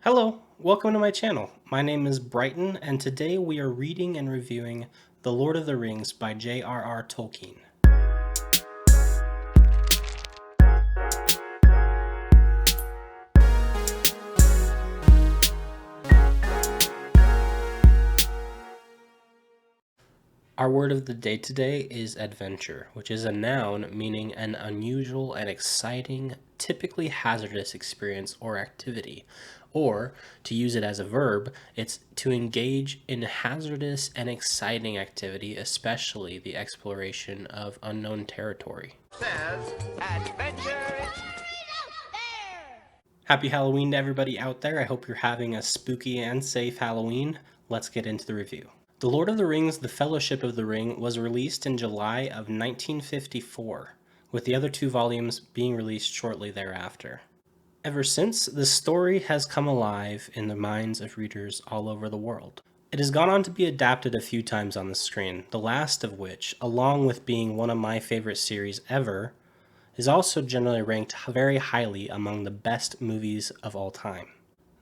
Hello, welcome to my channel. My name is Brighton, and today we are reading and reviewing The Lord of the Rings by J.R.R. Tolkien. Our word of the day today is adventure, which is a noun meaning an unusual and exciting, typically hazardous experience or activity. Or, to use it as a verb, it's to engage in hazardous and exciting activity, especially the exploration of unknown territory. Says adventure. Happy Halloween to everybody out there. I hope you're having a spooky and safe Halloween. Let's get into the review. The Lord of the Rings: The Fellowship of the Ring was released in July of 1954, with the other two volumes being released shortly thereafter. Ever since, the story has come alive in the minds of readers all over the world. It has gone on to be adapted a few times on the screen, the last of which, along with being one of my favorite series ever, is also generally ranked very highly among the best movies of all time.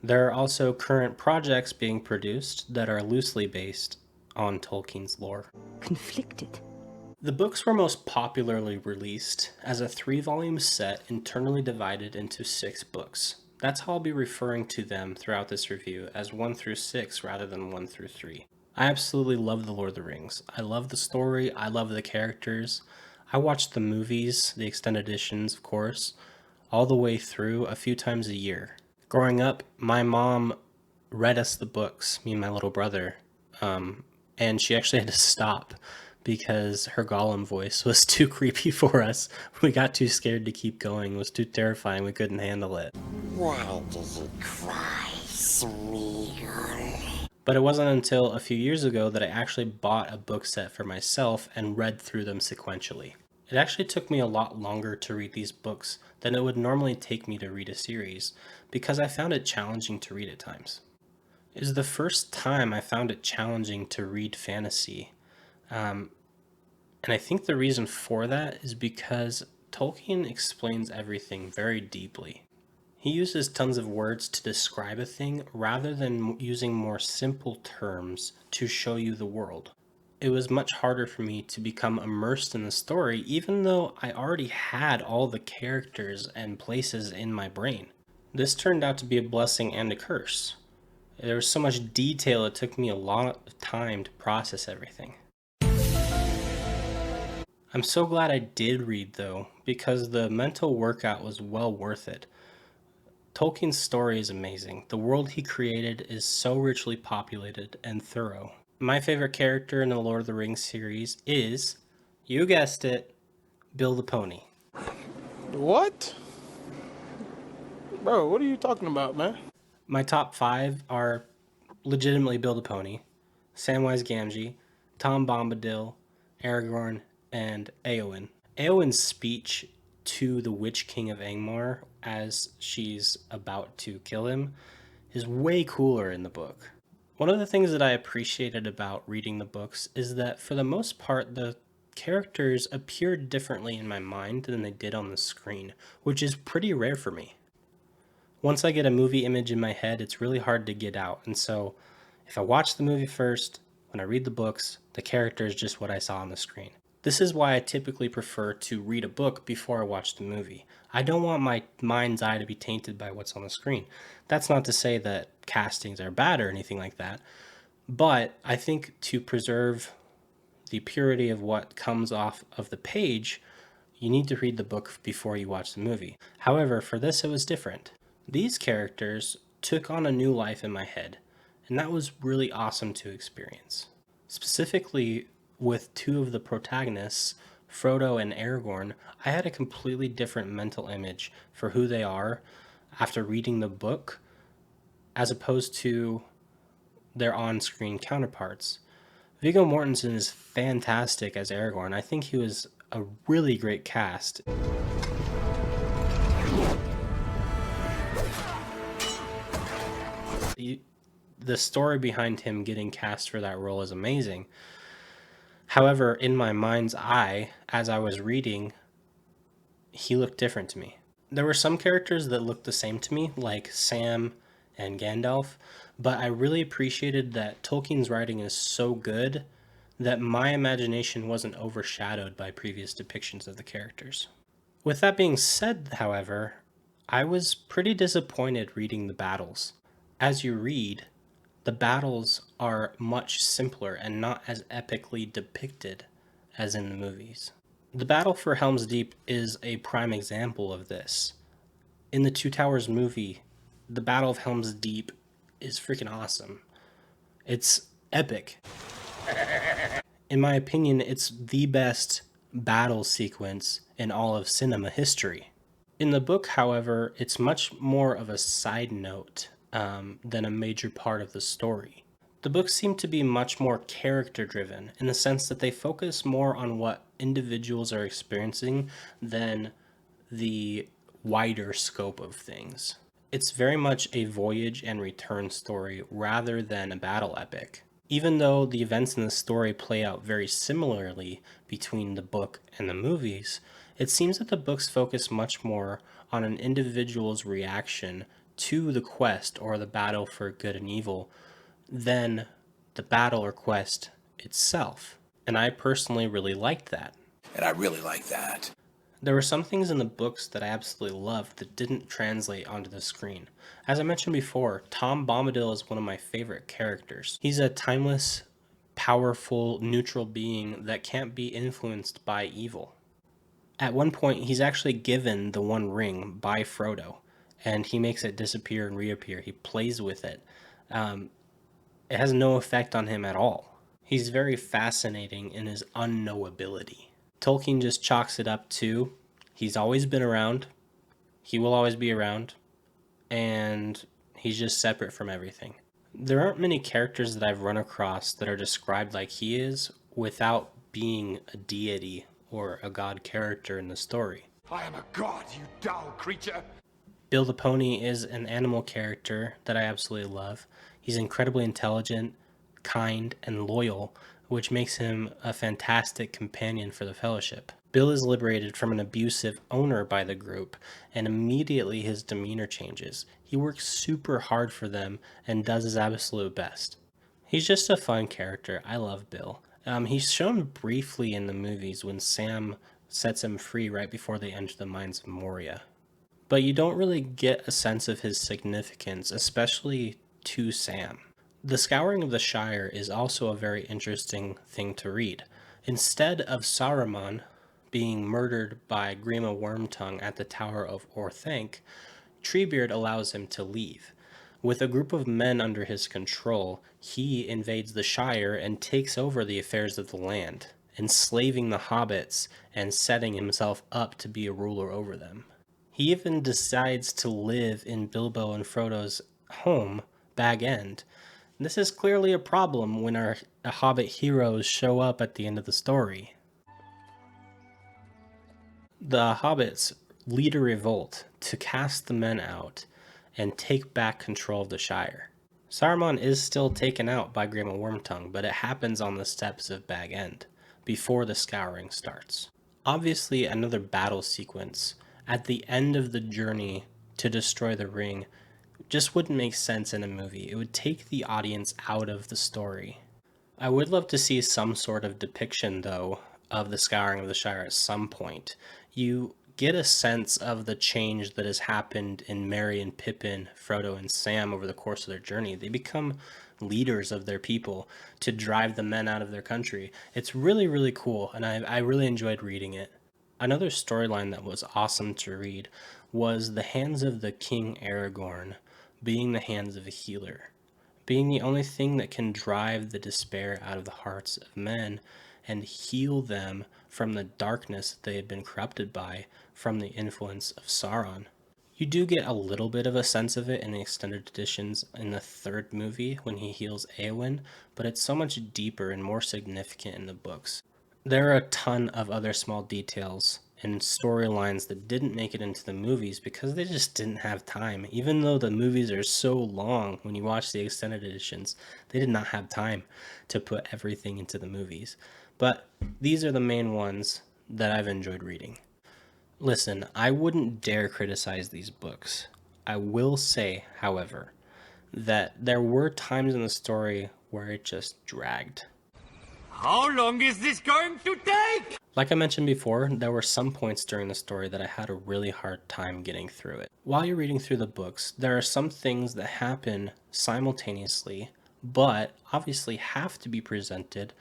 There are also current projects being produced that are loosely based on Tolkien's lore. Conflicted. The books were most popularly released as a 3-volume set internally divided into 6 books. That's how I'll be referring to them throughout this review, as 1 through 6 rather than 1 through 3. I absolutely love The Lord of the Rings. I love the story, I love the characters. I watched the movies, the extended editions, of course, all the way through a few times a year. Growing up, my mom read us the books, me and my little brother, and she actually had to stop because her Gollum voice was too creepy for us. We got too scared to keep going. It was too terrifying. We couldn't handle it. Why does it cry, sweetheart? But it wasn't until a few years ago that I actually bought a book set for myself and read through them sequentially. It actually took me a lot longer to read these books than it would normally take me to read a series, because I found it challenging to read at times. It was the first time I found it challenging to read fantasy. And I think the reason for that is because Tolkien explains everything very deeply. He uses tons of words to describe a thing rather than using more simple terms to show you the world. It was much harder for me to become immersed in the story, even though I already had all the characters and places in my brain. This turned out to be a blessing and a curse. There was so much detail, it took me a lot of time to process everything. I'm so glad I did read, though, because the mental workout was well worth it. Tolkien's story is amazing. The world he created is so richly populated and thorough. My favorite character in the Lord of the Rings series is, you guessed it, Bill the Pony. What? Bro, what are you talking about, man? My top 5 are legitimately Bill the Pony, Samwise Gamgee, Tom Bombadil, Aragorn, and Éowyn. Éowyn's speech to the Witch King of Angmar as she's about to kill him is way cooler in the book. One of the things that I appreciated about reading the books is that for the most part the characters appeared differently in my mind than they did on the screen, which is pretty rare for me. Once I get a movie image in my head, it's really hard to get out, and so if I watch the movie first, when I read the books, the character is just what I saw on the screen. This is why I typically prefer to read a book before I watch the movie. I don't want my mind's eye to be tainted by what's on the screen. That's not to say that castings are bad or anything like that, but I think to preserve the purity of what comes off of the page, you need to read the book before you watch the movie. However, for this it was different. These characters took on a new life in my head, and that was really awesome to experience. Specifically, with 2 of the protagonists, Frodo and Aragorn, I had a completely different mental image for who they are after reading the book, as opposed to their on-screen counterparts. Viggo Mortensen is fantastic as Aragorn. I think he was a really great cast. The story behind him getting cast for that role is amazing. However, in my mind's eye, as I was reading, he looked different to me. There were some characters that looked the same to me, like Sam and Gandalf, but I really appreciated that Tolkien's writing is so good that my imagination wasn't overshadowed by previous depictions of the characters. With that being said, however, I was pretty disappointed reading the battles. As you read, the battles are much simpler and not as epically depicted as in the movies. The battle for Helm's Deep is a prime example of this. In the Two Towers movie, the Battle of Helm's Deep is freaking awesome. It's epic. In my opinion, it's the best battle sequence in all of cinema history. In the book, however, it's much more of a side note than a major part of the story. The books seem to be much more character driven in the sense that they focus more on what individuals are experiencing than the wider scope of things. It's very much a voyage and return story rather than a battle epic. Even though the events in the story play out very similarly between the book and the movies, it seems that the books focus much more on an individual's reaction to the quest or the battle for good and evil than the battle or quest itself. And I personally really liked that. And I really like that. There were some things in the books that I absolutely loved that didn't translate onto the screen. As I mentioned before, Tom Bombadil is one of my favorite characters. He's a timeless, powerful, neutral being that can't be influenced by evil. At one point, he's actually given the One Ring by Frodo, and he makes it disappear and reappear. He plays with it. It has no effect on him at all. He's very fascinating in his unknowability. Tolkien just chalks it up to he's always been around, he will always be around, and he's just separate from everything. There aren't many characters that I've run across that are described like he is without being a deity or a god character in the story. I am a god, you dull creature. Bill the Pony is an animal character that I absolutely love. He's incredibly intelligent, kind, and loyal, which makes him a fantastic companion for the Fellowship. Bill is liberated from an abusive owner by the group, and immediately his demeanor changes. He works super hard for them and does his absolute best. He's just a fun character. I love Bill. He's shown briefly in the movies when Sam sets him free right before they enter the mines of Moria. But you don't really get a sense of his significance, especially to Sam. The Scouring of the Shire is also a very interesting thing to read. Instead of Saruman being murdered by Grima Wormtongue at the Tower of Orthanc, Treebeard allows him to leave. With a group of men under his control, he invades the Shire and takes over the affairs of the land, enslaving the hobbits and setting himself up to be a ruler over them. He even decides to live in Bilbo and Frodo's home, Bag End. This is clearly a problem when our Hobbit heroes show up at the end of the story. The Hobbits lead a revolt to cast the men out and take back control of the Shire. Saruman is still taken out by Grima Wormtongue, but it happens on the steps of Bag End, before the scouring starts. Obviously, another battle sequence at the end of the journey to destroy the ring just wouldn't make sense in a movie. It would take the audience out of the story. I would love to see some sort of depiction, though, of the Scouring of the Shire at some point. You get a sense of the change that has happened in Merry and Pippin, Frodo and Sam over the course of their journey. They become leaders of their people to drive the men out of their country. It's really, really cool, and I really enjoyed reading it. Another storyline that was awesome to read was the hands of the King Aragorn being the hands of a healer, being the only thing that can drive the despair out of the hearts of men and heal them from the darkness that they had been corrupted by from the influence of Sauron. You do get a little bit of a sense of it in the extended editions in the third movie when he heals Éowyn, but it's so much deeper and more significant in the books. There are a ton of other small details and storylines that didn't make it into the movies because they just didn't have time. Even though the movies are so long, when you watch the extended editions, they did not have time to put everything into the movies. But these are the main ones that I've enjoyed reading. Listen, I wouldn't dare criticize these books. I will say, however, that there were times in the story where it just dragged. How long is this going to take? Like I mentioned before, there were some points during the story that I had a really hard time getting through it. While you're reading through the books, there are some things that happen simultaneously, but obviously have to be presented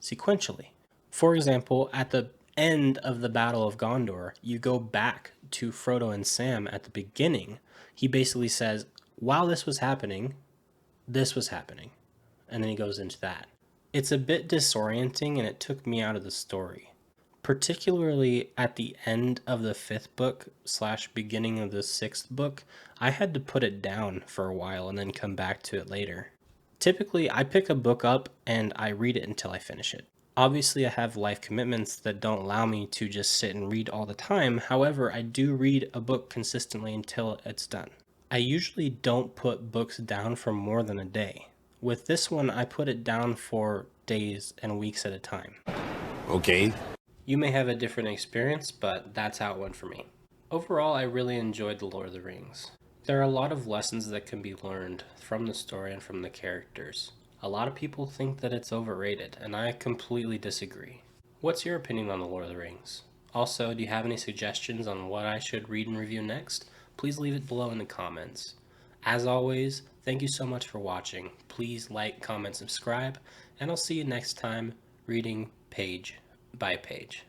sequentially. For example, at the end of the Battle of Gondor, you go back to Frodo and Sam at the beginning. He basically says, while this was happening, and then he goes into that. It's a bit disorienting and it took me out of the story. Particularly at the end of the 5th book / beginning of the 6th book, I had to put it down for a while and then come back to it later. Typically, I pick a book up and I read it until I finish it. Obviously, I have life commitments that don't allow me to just sit and read all the time. However, I do read a book consistently until it's done. I usually don't put books down for more than a day. With this one, I put it down for days and weeks at a time. Okay. You may have a different experience, but that's how it went for me. Overall, I really enjoyed The Lord of the Rings. There are a lot of lessons that can be learned from the story and from the characters. A lot of people think that it's overrated, and I completely disagree. What's your opinion on The Lord of the Rings? Also, do you have any suggestions on what I should read and review next? Please leave it below in the comments. As always, thank you so much for watching. Please like, comment, subscribe, and I'll see you next time reading page by page.